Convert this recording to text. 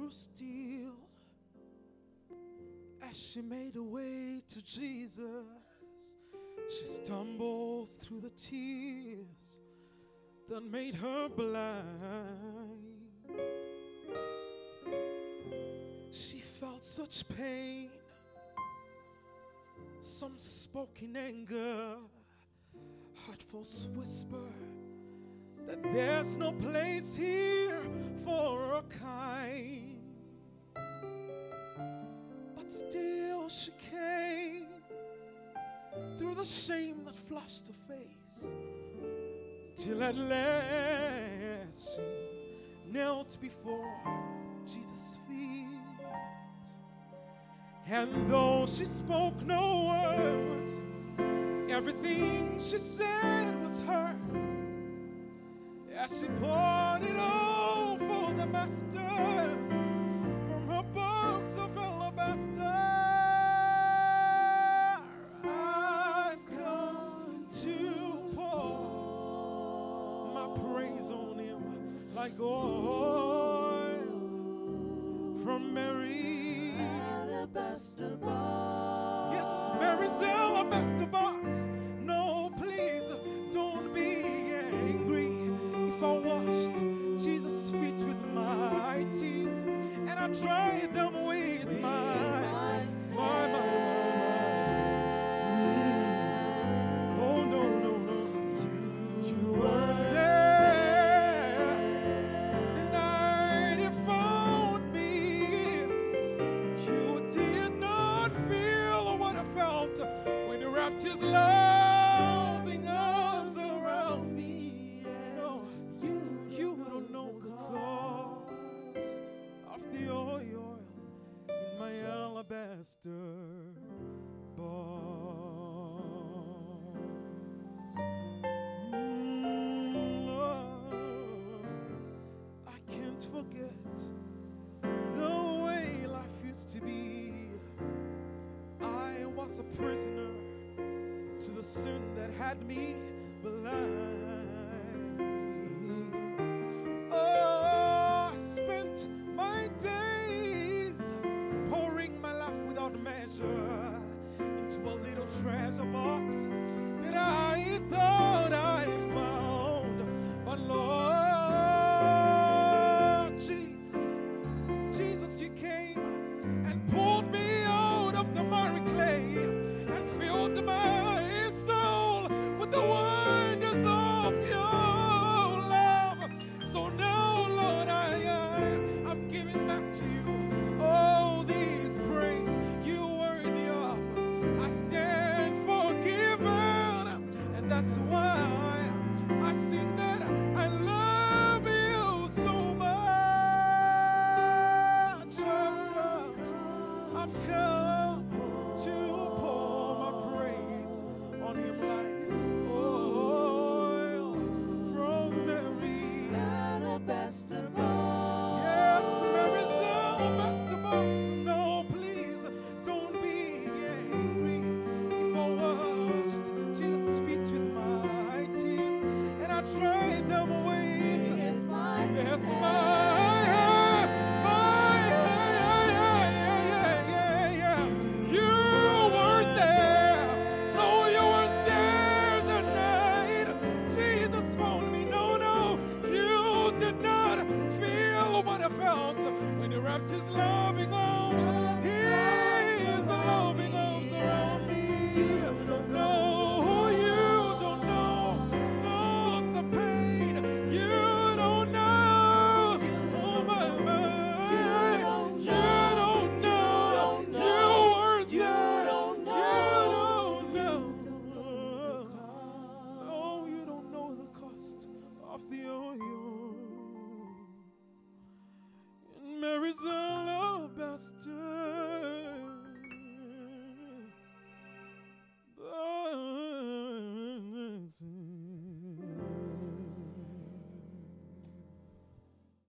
grew still as she made her way to Jesus. She stumbles through the tears that made her blind. She felt such pain, some spoke in anger, hurtful whisper that there's no place here for a kind. But still she came through the shame that flushed her face, till at last she knelt before Jesus' feet. And though she spoke no words, everything she said was heard as she poured it all for the Master from her box of alabaster. I've come to pour my praise on him like oil from Mary's alabaster box. Yes, Mary's alabaster box. No, please don't be angry if I washed Jesus' feet with my tears and I dried them with my. Oh, no, no, no. You were there the night you found me. You did not feel what I felt when you wrapped his loving arms around me. No, you don't know the cost of the oil in my alabaster box. I can't forget the way life used to be. I was a prisoner to the sin that had me blind.